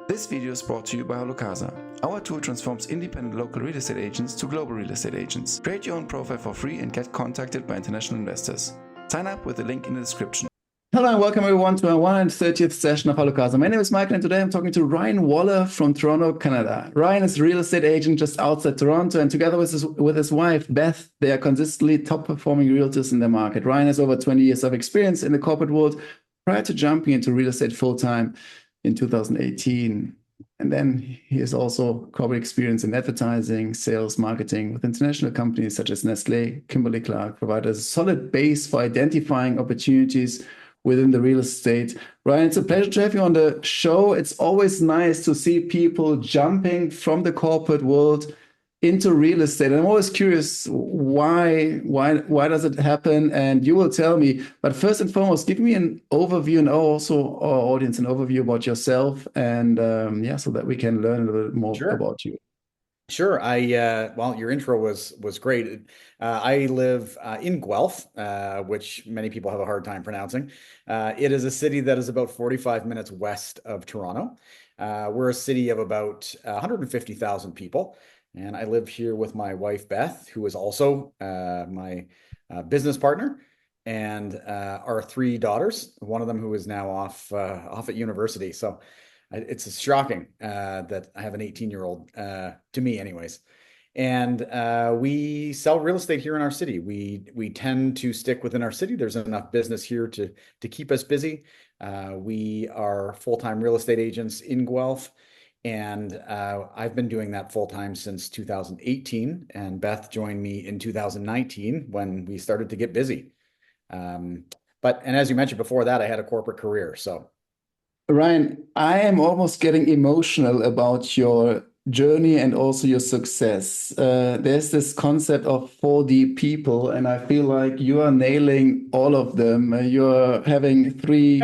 This video is brought to you by Holocasa. Our tool transforms independent local real estate agents to global real estate agents. Create your own profile for free and get contacted by international investors. Sign up with the link in the description. Hello and welcome everyone to our 130th session of Holocasa. My name is Michael and today I'm talking to Ryan Waller from Toronto, Canada. Ryan is a real estate agent just outside Toronto, and together with his wife, Beth, they are consistently top performing realtors in their market. Ryan has over 20 years of experience in the corporate world prior to jumping into real estate full-time in 2018. And then he has also corporate experience in advertising, sales, marketing with international companies such as Nestle, Kimberly-Clark, provided a solid base for identifying opportunities within the real estate. Ryan, it's a pleasure to have you on the show. It's always nice to see people jumping from the corporate world into real estate. And I'm always curious why does it happen? And you will tell me. But first and foremost, give me an overview and also our audience an overview about yourself, and so that we can learn a little bit more about you. Sure. Well, your intro was great. I live in Guelph, which many people have a hard time pronouncing. It is a city that is about 45 minutes west of Toronto. We're a city of about 150,000 people. And I live here with my wife, Beth, who is also my business partner, and our three daughters, one of them who is now off at university. So it's shocking that I have an 18-year-old, to me anyways. And we sell real estate here in our city. We tend to stick within our city. There's enough business here to keep us busy. We are full-time real estate agents in Guelph. And I've been doing that full-time since 2018. And Beth joined me in 2019 when we started to get busy. And as you mentioned before that, I had a corporate career. So Ryan, I am almost getting emotional about your journey and also your success. There's this concept of 4D people, and I feel like you are nailing all of them. You're having three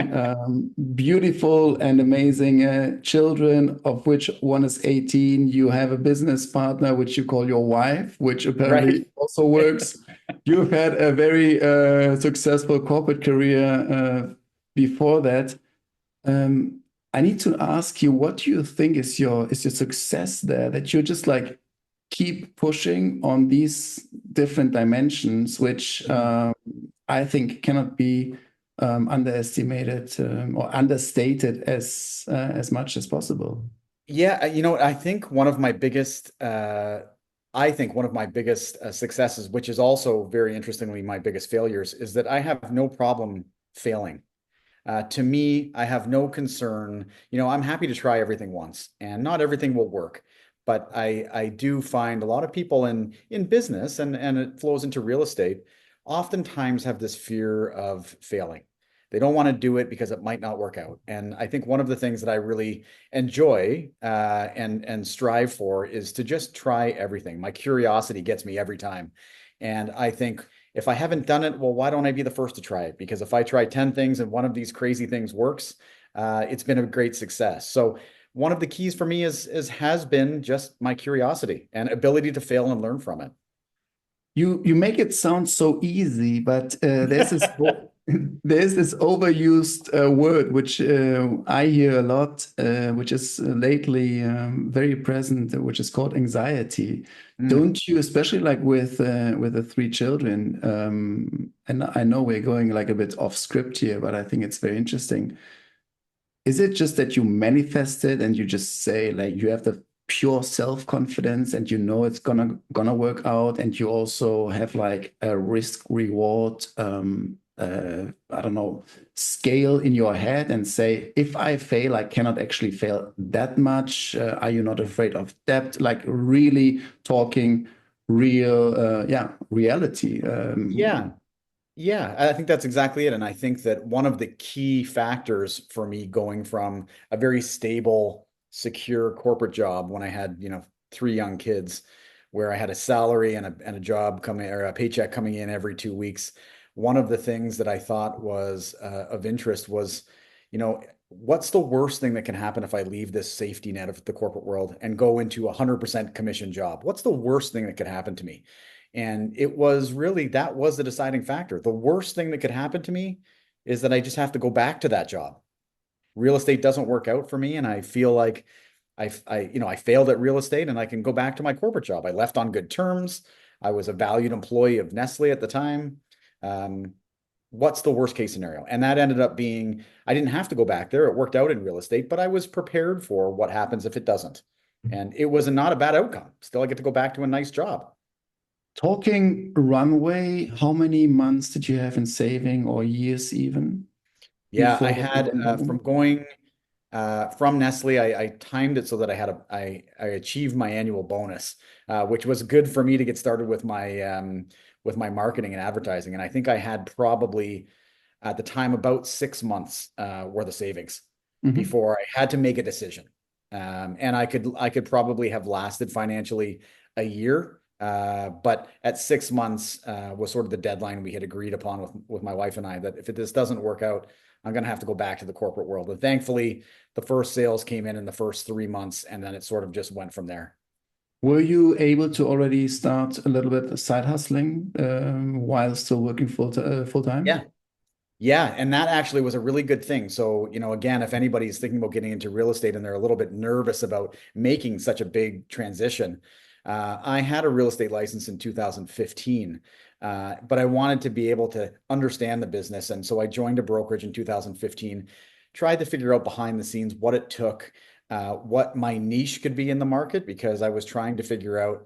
beautiful and amazing children, of which one is 18. You have a business partner, which you call your wife, which apparently also works. You've had a very successful corporate career before that. I need to ask you, what do you think is your success there, that you just like keep pushing on these different dimensions, which I think cannot be underestimated or understated as much as possible. Yeah, I think one of my biggest successes, which is also very interestingly my biggest failures, is that I have no problem failing. To me, I have no concern. I'm happy to try everything once, and not everything will work. But I do find a lot of people in business, and it flows into real estate, oftentimes have this fear of failing. They don't want to do it because it might not work out. And I think one of the things that I really enjoy and strive for is to just try everything. My curiosity gets me every time. And I think if I haven't done it, well, why don't I be the first to try it? Because if I try 10 things and one of these crazy things works, it's been a great success. So one of the keys for me has been just my curiosity and ability to fail and learn from it. You make it sound so easy, but there's this overused word which I hear a lot, which is lately very present, which is called anxiety. Don't you, especially like with the three children, and I know we're going like a bit off script here, but I think it's very interesting. Is it just that you manifest it and you just say like you have the pure self-confidence and you know it's gonna work out, and you also have like a risk reward I don't know, scale in your head and say, if I fail, I cannot actually fail that much. Are you not afraid of debt? Like really talking real, reality. Yeah, I think that's exactly it. And I think that one of the key factors for me going from a very stable, secure corporate job when I had, three young kids, where I had a salary and a job coming, or a paycheck coming in every 2 weeks. One of the things that I thought was of interest was, what's the worst thing that can happen if I leave this safety net of the corporate world and go into a 100% commission job? What's the worst thing that could happen to me? And it was really, that was the deciding factor. The worst thing that could happen to me is that I just have to go back to that job. real estate doesn't work out for me and I feel like I failed at real estate and I can go back to my corporate job. I left on good terms. I was a valued employee of Nestle at the time. Um, what's the worst case scenario? And that ended up being, I didn't have to go back there. It worked out in real estate, but I was prepared for what happens if it doesn't. And it was not a bad outcome. Still, I get to go back to a nice job. Talking runway, how many months did you have in saving or years even Yeah, I before the had from going from Nestle, I timed it so that I achieved my annual bonus, which was good for me to get started with my marketing and advertising. And I think I had probably at the time about 6 months worth of savings before I had to make a decision. And I could probably have lasted financially a year. But at 6 months was sort of the deadline we had agreed upon with my wife and I, that if this doesn't work out, I'm going to have to go back to the corporate world. And thankfully, the first sales came in the first 3 months, and then it sort of just went from there. Were you able to already start a little bit side hustling while still working full time? Yeah. Yeah, and that actually was a really good thing. So, again, if anybody's thinking about getting into real estate and they're a little bit nervous about making such a big transition, I had a real estate license in 2015, but I wanted to be able to understand the business. And so I joined a brokerage in 2015, tried to figure out behind the scenes what it took, what my niche could be in the market, because I was trying to figure out,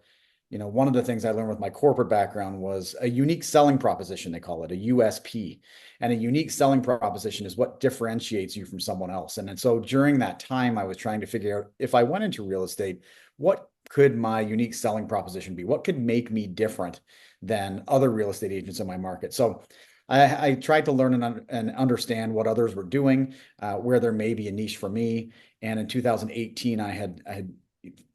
one of the things I learned with my corporate background was a unique selling proposition, they call it a USP. And a unique selling proposition is what differentiates you from someone else. And so during that time, I was trying to figure out, if I went into real estate, what could my unique selling proposition be? What could make me different than other real estate agents in my market? So I tried to learn and understand what others were doing, where there may be a niche for me. And in 2018, I had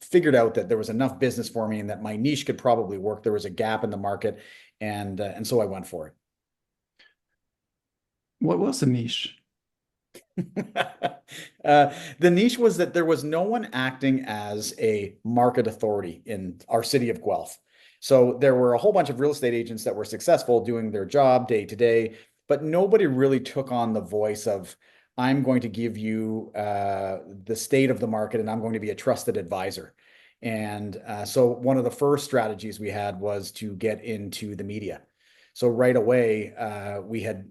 figured out that there was enough business for me and that my niche could probably work. There was a gap in the market, and so I went for it. What was the niche? The niche was that there was no one acting as a market authority in our city of Guelph. So there were a whole bunch of real estate agents that were successful doing their job day to day, but nobody really took on the voice of, I'm going to give you the state of the market and I'm going to be a trusted advisor. And so one of the first strategies we had was to get into the media. So right away, we had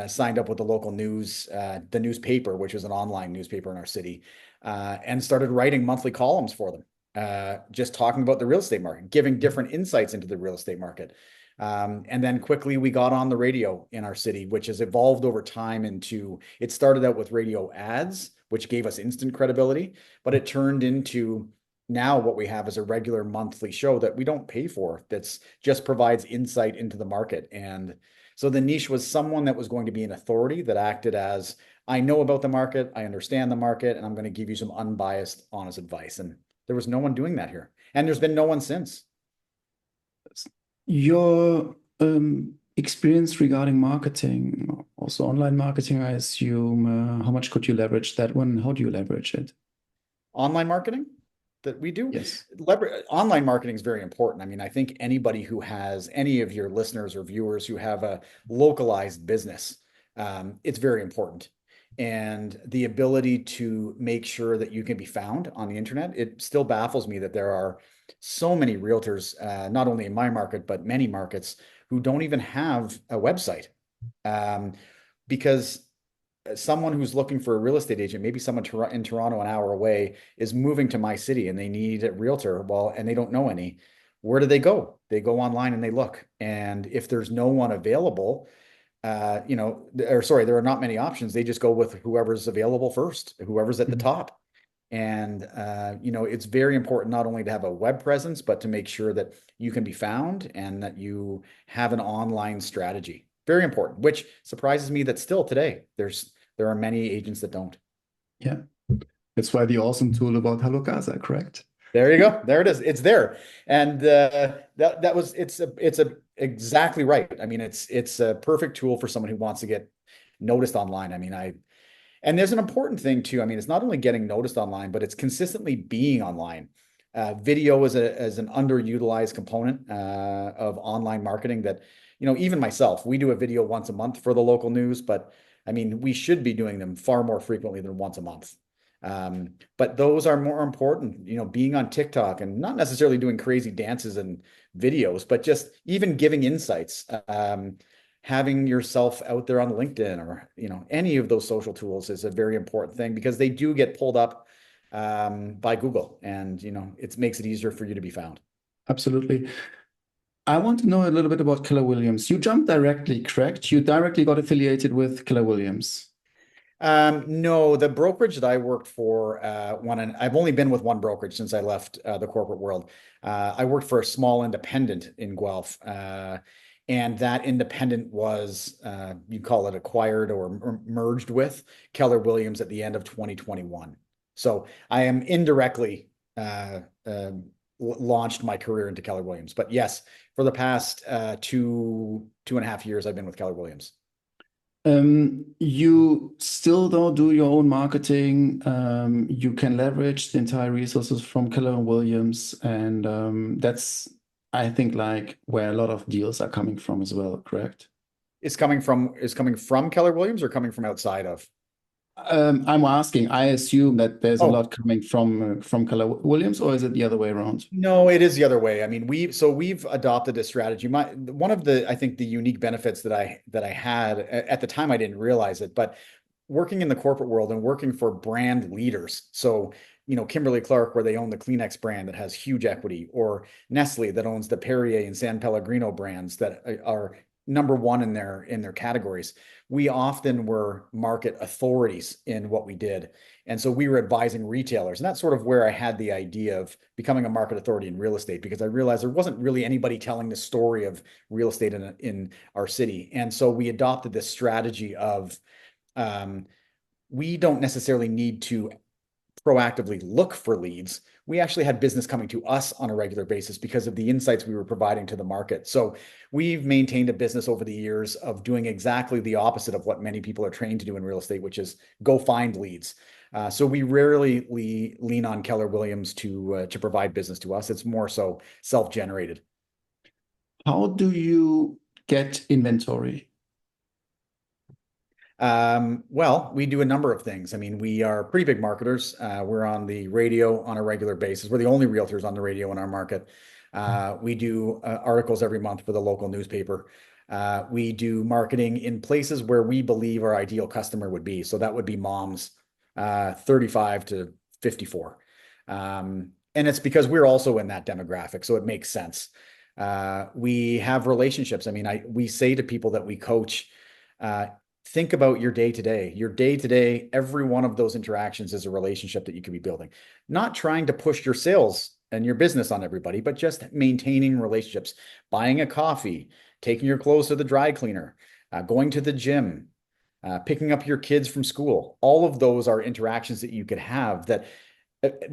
signed up with the local news, the newspaper, which was an online newspaper in our city, and started writing monthly columns for them, just talking about the real estate market, giving different insights into the real estate market. And then quickly we got on the radio in our city, which has evolved over time into, it started out with radio ads, which gave us instant credibility, but it turned into now what we have is a regular monthly show that we don't pay for, that's just provides insight into the market. And so the niche was someone that was going to be an authority that acted as, I know about the market, I understand the market, and I'm going to give you some unbiased, honest advice. And there was no one doing that here. And there's been no one since. Your experience regarding marketing, also online marketing, I assume, how much could you leverage that one? How do you leverage it? Online marketing? That we do. Yes. Online marketing is very important. I mean, I think anybody who has, any of your listeners or viewers who have a localized business, it's very important. And the ability to make sure that you can be found on the internet, it still baffles me that there are so many realtors, not only in my market, but many markets, who don't even have a website. Because someone who's looking for a real estate agent, maybe someone in Toronto, an hour away, is moving to my city and they need a realtor. Well, and they don't know any. Where do they go? They go online and they look. And if there's no one available, there are not many options. They just go with whoever's available first, whoever's at the top. And, it's very important not only to have a web presence, but to make sure that you can be found and that you have an online strategy. Very important, which surprises me that still today there are many agents that don't. Yeah, that's why the awesome tool about Hello Casa, correct? There you go. There it is. It's there, and it's exactly right. I mean, it's a perfect tool for someone who wants to get noticed online. I mean, and there's an important thing too. I mean, it's not only getting noticed online, but it's consistently being online. Video is an underutilized component of online marketing that, even myself, we do a video once a month for the local news, but I mean, we should be doing them far more frequently than once a month. But those are more important, being on TikTok and not necessarily doing crazy dances and videos, but just even giving insights, having yourself out there on LinkedIn or, any of those social tools is a very important thing because they do get pulled up by Google and, it makes it easier for you to be found. Absolutely. I want to know a little bit about Keller Williams. You jumped directly, correct? You directly got affiliated with Keller Williams. No, the brokerage that I worked for, I've only been with one brokerage since I left the corporate world. I worked for a small independent in Guelph, and that independent was, you call it acquired or merged with Keller Williams at the end of 2021. So I am indirectly launched my career into Keller Williams. But yes, for the past 2.5 years, I've been with Keller Williams. You still though do your own marketing. You can leverage the entire resources from Keller Williams, and that's, I think, like where a lot of deals are coming from as well, correct? Is coming from Keller Williams or coming from outside of? I'm asking, I assume that there's a Oh, lot coming from Keller Williams, or is it the other way around? no, it is the other way. I mean, we've adopted a strategy. One of the, I think, the unique benefits that I had at the time, I didn't realize it, but working in the corporate world and working for brand leaders. So, Kimberly-Clark, where they own the Kleenex brand that has huge equity, or Nestle that owns the Perrier and San Pellegrino brands that are number one in their categories. We often were market authorities in what we did. And so we were advising retailers. And that's sort of where I had the idea of becoming a market authority in real estate, because I realized there wasn't really anybody telling the story of real estate in our city. And so we adopted this strategy of we don't necessarily need to proactively look for leads. We actually had business coming to us on a regular basis because of the insights we were providing to the market. So we've maintained a business over the years of doing exactly the opposite of what many people are trained to do in real estate, which is go find leads. So we rarely lean on Keller Williams to provide business to us. It's more so self-generated. How do you get inventory? Well, we do a number of things. I mean, we are pretty big marketers. We're on the radio on a regular basis. We're the only realtors on the radio in our market. We do articles every month for the local newspaper. We do marketing in places where we believe our ideal customer would be. So that would be moms, 35 to 54. And it's because we're also in that demographic, so it makes sense. We have relationships. I mean, we say to people that we coach, think about your day to day. Your day to day, every one of those interactions is a relationship that you could be building. Not trying to push your sales and your business on everybody, but just maintaining relationships, buying a coffee, taking your clothes to the dry cleaner, going to the gym, picking up your kids from school. All of those are interactions that you could have that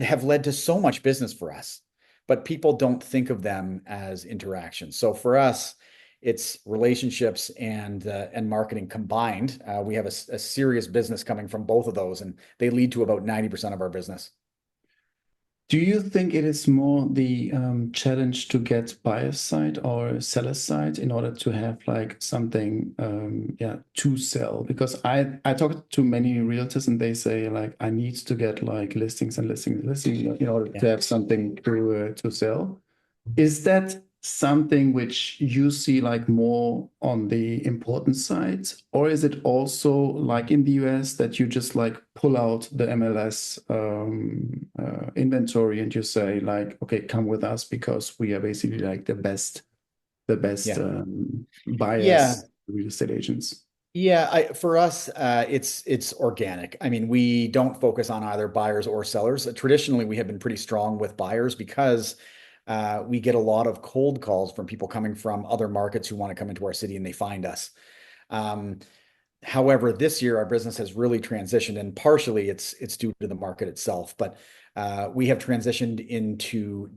have led to so much business for us, but people don't think of them as interactions. So for us, it's relationships and marketing combined. We have a serious business coming from both of those, and they lead to about 90% of our business. Do you think it is more the challenge to get buyer's side or seller's side in order to have like something to sell? Because I talk to many realtors and they say like I need to get like listings and listings in order to have something to sell. Is that something which you see like more on the important side, or is it also like in the US that you just like pull out the MLS inventory and you say like, okay, come with us because we are basically like the best buyers, real estate agents? Yeah, for us, it's organic. I mean, we don't focus on either buyers or sellers. Traditionally, we have been pretty strong with buyers because we get a lot of cold calls from people coming from other markets who want to come into our city and they find us. However, this year our business has really transitioned, and partially it's due to the market itself. But we have transitioned into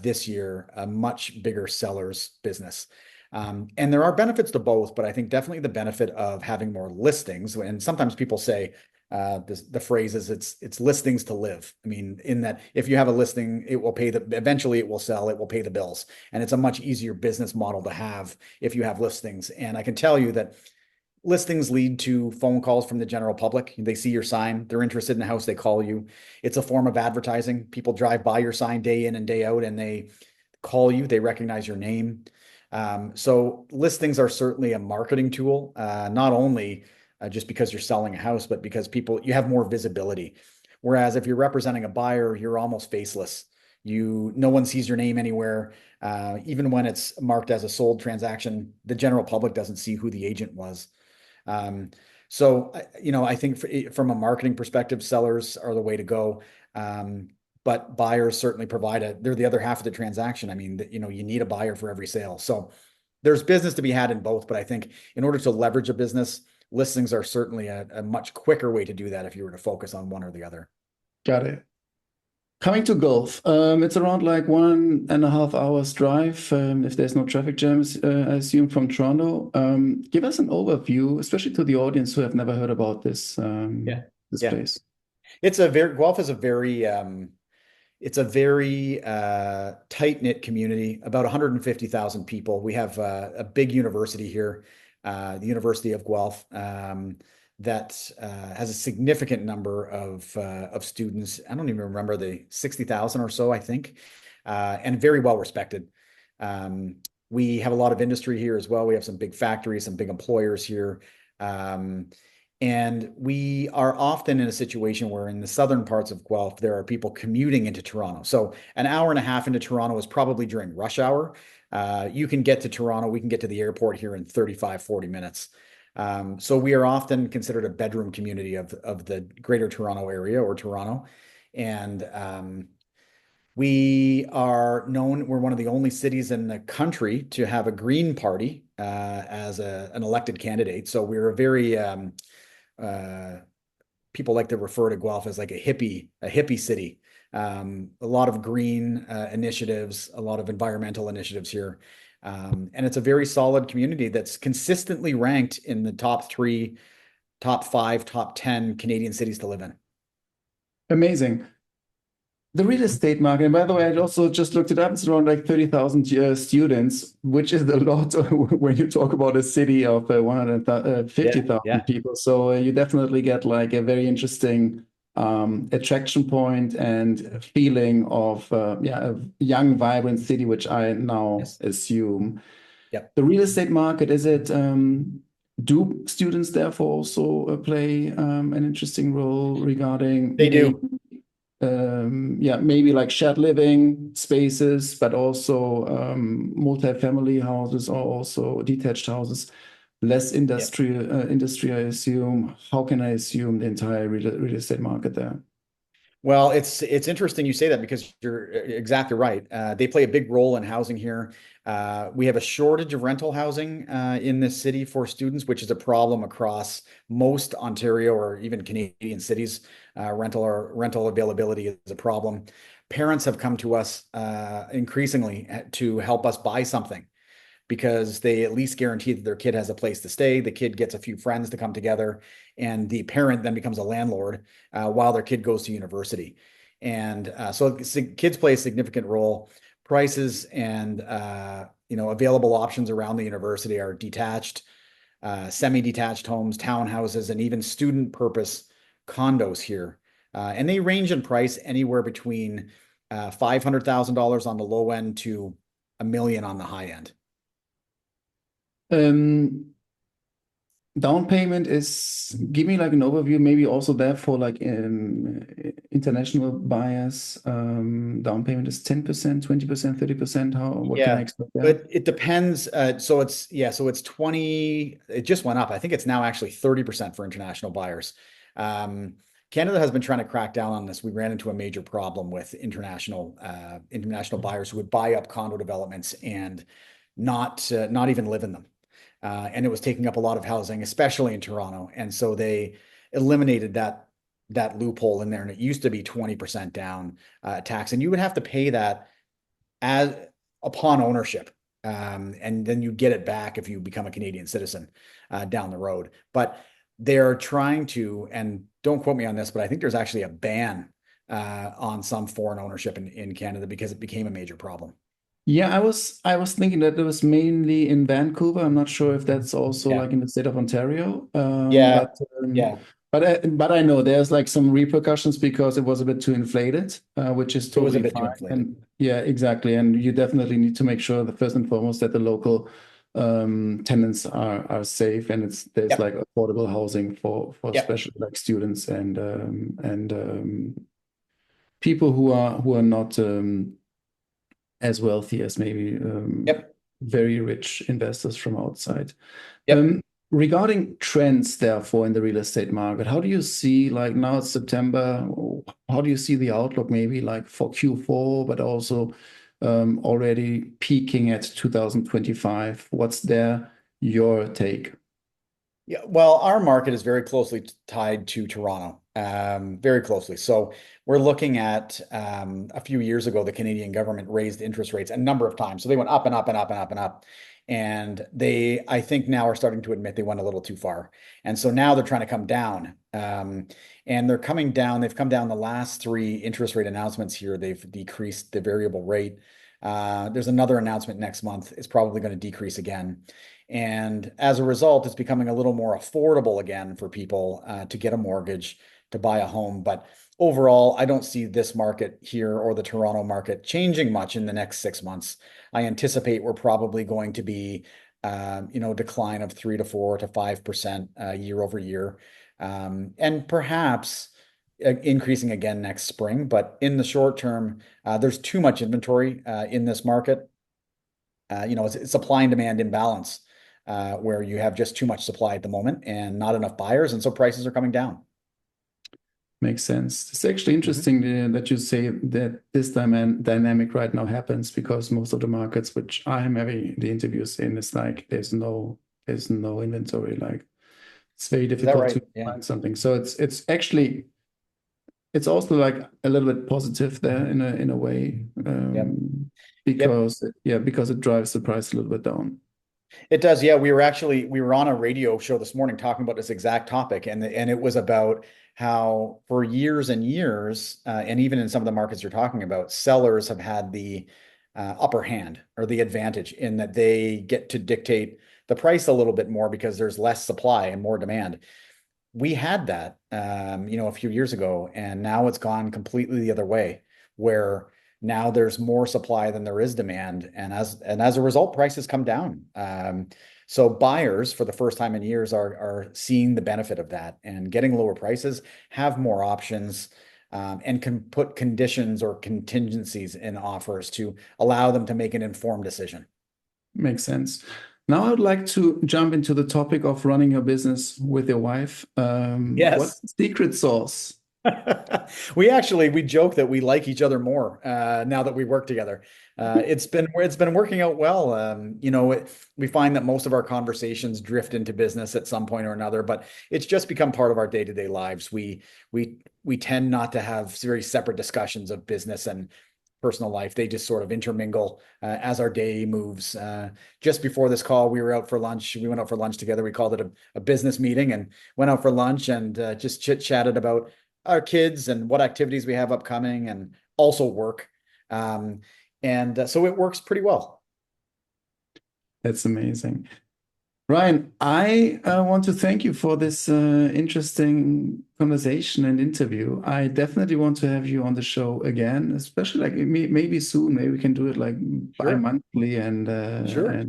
this year a much bigger sellers business. And there are benefits to both, but I think definitely the benefit of having more listings. And sometimes people say, the phrase is it's listings to live. I mean, in that if you have a listing, it will eventually it will sell, it will pay the bills. And it's a much easier business model to have if you have listings. And I can tell you that Listings lead to phone calls from the general public. They see your sign, they're interested in the house, they call you. It's a form of advertising. People drive by your sign day in and day out, and they call you, they recognize your name. So listings are certainly a marketing tool, not only just because you're selling a house, but because you have more visibility. Whereas if you're representing a buyer, you're almost faceless. No one sees your name anywhere. Even when it's marked as a sold transaction, the general public doesn't see who the agent was. Um, I think from a marketing perspective, sellers are the way to go. But buyers certainly they're the other half of the transaction. I mean, you need a buyer for every sale. So there's business to be had in both. But I think in order to leverage a business, listings are certainly a much quicker way to do that if you were to focus on one or the other. Got it. Coming to Guelph, it's around like 1.5 hours drive, if there's no traffic jams, I assume, from Toronto. Give us an overview, especially to the audience who have never heard about this place. Guelph is it's a very tight-knit community, about 150,000 people. We have a big university here, the University of Guelph, that has a significant number of students. I don't even remember, the 60,000 or so, I think, and very well respected. We have a lot of industry here as well. We have some big factories, some big employers here. And we are often in a situation where in the southern parts of Guelph, there are people commuting into Toronto. So an hour and a half into Toronto is probably during rush hour. You can get to Toronto. We can get to the airport here in 35, 40 minutes. So we are often considered a bedroom community of the greater Toronto area, or Toronto. And we're one of the only cities in the country to have a Green Party as an elected candidate. So we're a very people like to refer to Guelph as like a hippie city. A lot of green initiatives, a lot of environmental initiatives here. And it's a very solid community that's consistently ranked in the top 3, top 5, top 10 Canadian cities to live in. Amazing. The real estate market, and by the way, I also just looked it up, it's around like 30,000 students, which is a lot when you talk about a city of 150,000 people. So you definitely get like a very interesting attraction point and feeling of a young, vibrant city, which I now assume. Yep. The real estate market, is it, do students therefore also play an interesting role regarding... They do. Maybe like shared living spaces, but also multi-family houses, or also detached houses, less industry, I assume. How can I assume the entire real estate market there? Well, it's interesting you say that, because you're exactly right. They play a big role in housing here. We have a shortage of rental housing in this city for students, which is a problem across most Ontario or even Canadian cities. Rental availability is a problem. Parents have come to us increasingly to help us buy something, because they at least guarantee that their kid has a place to stay. The kid gets a few friends to come together, and the parent then becomes a landlord while their kid goes to university. And so kids play a significant role. Prices and available options around the university are detached, semi-detached homes, townhouses, and even student purpose condos here. And they range in price anywhere between $500,000 on the low end to $1 million on the high end. Down payment is, give me like an overview, maybe also there for like international buyers. Down payment is 10%, 20%, 30%. What can I expect there? But it depends. So it's 20, it just went up. I think it's now actually 30% for international buyers. Canada has been trying to crack down on this. We ran into a major problem with international buyers who would buy up condo developments and not even live in them. And it was taking up a lot of housing, especially in Toronto. And so they eliminated that loophole in there. And it used to be 20% down tax, and you would have to pay that upon ownership. And then you get it back if you become a Canadian citizen down the road. But they're trying to, and don't quote me on this, but I think there's actually a ban on some foreign ownership in Canada, because it became a major problem. Yeah, I was thinking that it was mainly in Vancouver. I'm not sure if that's also Yeah. like in the state of Ontario. Yeah. Um, Yeah. but I know there's like some repercussions because it was a bit too inflated, which is It was a totally bit too fine. inflated. And yeah, exactly. And you definitely need to make sure that first and foremost that the local tenants are safe and there's like Yep. affordable housing for Yep. especially like students and people who are not as wealthy as maybe Yep. very rich investors from outside. Yep. Regarding trends, therefore, in the real estate market, how do you see, like now it's September, how do you see the outlook maybe like for Q4, but also already peaking at 2025? What's your take? Yeah, well, our market is very closely tied to Toronto, very closely. So we're looking at a few years ago, the Canadian government raised interest rates a number of times. So they went up and up and up and up and up. And they, I think now are starting to admit they went a little too far. And so now they're trying to come down. And they're coming down. They've come down the last three interest rate announcements here. They've decreased the variable rate. There's another announcement next month. It's probably going to decrease again. And as a result, it's becoming a little more affordable again for people to get a mortgage, to buy a home. But overall, I don't see this market here or the Toronto market changing much in the next 6 months. I anticipate we're probably going to be, decline of 3 to 4 to 5% year over year, and perhaps increasing again next spring. But in the short term, there's too much inventory in this market. It's supply and demand imbalance where you have just too much supply at the moment and not enough buyers, and so prices are coming down. Makes sense. It's actually Mhm. interesting that you say that this dynamic right now happens because most of the markets which I'm having the interviews in is like there's no inventory. Like it's very Is that difficult right? to Yeah. find something. So it's actually it's also like a little bit positive there in a way, Yep. Yep. because it drives the price a little bit down. It does. Yeah. We were on a radio show this morning talking about this exact topic, and it was about how for years and years, and even in some of the markets you're talking about, sellers have had the upper hand or the advantage in that they get to dictate the price a little bit more because there's less supply and more demand. We had that, a few years ago, and now it's gone completely the other way, where now there's more supply than there is demand, and as a result, prices come down. So buyers, for the first time in years, are seeing the benefit of that and getting lower prices, have more options, and can put conditions or contingencies in offers to allow them to make an informed decision. Makes sense. Now I would like to jump into the topic of running your business with your wife. What's Yes. the secret sauce? We joke that we like each other more now that we work together. It's been working out well. We find that most of our conversations drift into business at some point or another, but it's just become part of our day-to-day lives. We tend not to have very separate discussions of business and personal life. They just sort of intermingle as our day moves. Just before this call, we were out for lunch. We went out for lunch together. We called it a business meeting and went out for lunch and just chit-chatted about our kids and what activities we have upcoming and also work. And so it works pretty well. That's amazing. Ryan, I want to thank you for this interesting conversation and interview. I definitely want to have you on the show again, especially like maybe soon. Maybe we can do it like Sure. bi-monthly and Sure.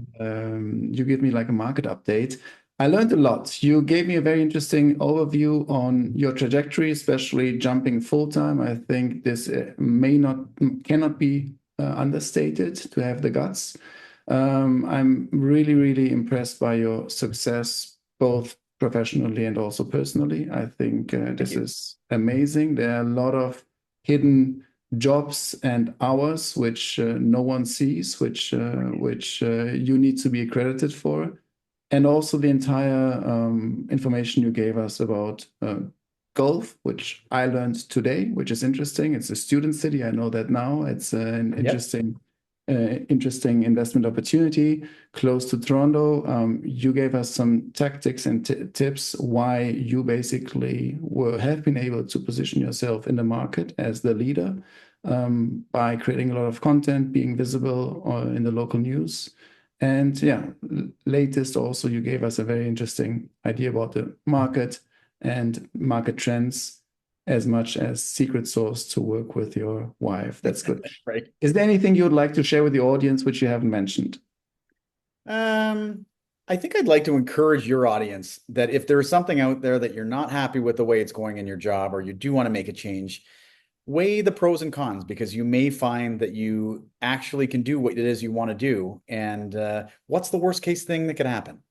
you give me like a market update. I learned a lot. You gave me a very interesting overview on your trajectory, especially jumping full time. I think this cannot be understated to have the guts. I'm really, really impressed by your success, both professionally and also personally. I think Thank this you. is amazing. There are a lot of hidden jobs and hours which no one sees, which you need to be accredited for, and also the entire information you gave us about Guelph, which I learned today, which is interesting. It's a student city. I know that now. It's an Yep. interesting investment opportunity close to Toronto. You gave us some tactics and tips why you basically have been able to position yourself in the market as the leader by creating a lot of content, being visible in the local news. And yeah, latest also, you gave us a very interesting idea about the market and market trends, as much as secret sauce to work with your wife. That's good. Right. Is there anything you would like to share with the audience which you haven't mentioned? I think I'd like to encourage your audience that if there's something out there that you're not happy with the way it's going in your job, or you do want to make a change, weigh the pros and cons, because you may find that you actually can do what it is you want to do. And what's the worst case thing that could happen?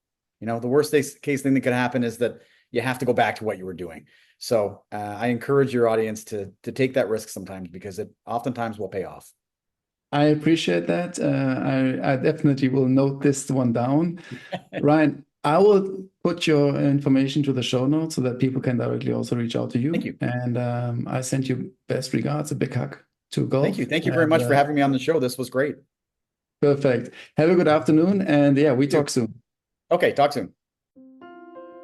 The worst case thing that could happen is that you have to go back to what you were doing. So I encourage your audience to take that risk sometimes, because it oftentimes will pay off. I appreciate that. I definitely will note this one down. Ryan, I will put your information to the show notes so that people can directly also reach out to you. Thank you. And I send you best regards, a big hug to Guelph. Thank you. Thank you very much for having me on the show. This was great. Perfect. Have a good afternoon. And yeah, we talk soon. Okay, talk soon.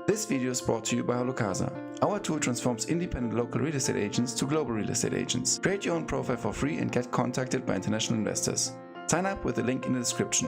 This video is brought to you by Casa. Our tool transforms independent local real estate agents to global real estate agents. Create your own profile for free and get contacted by international investors. Sign up with the link in the description.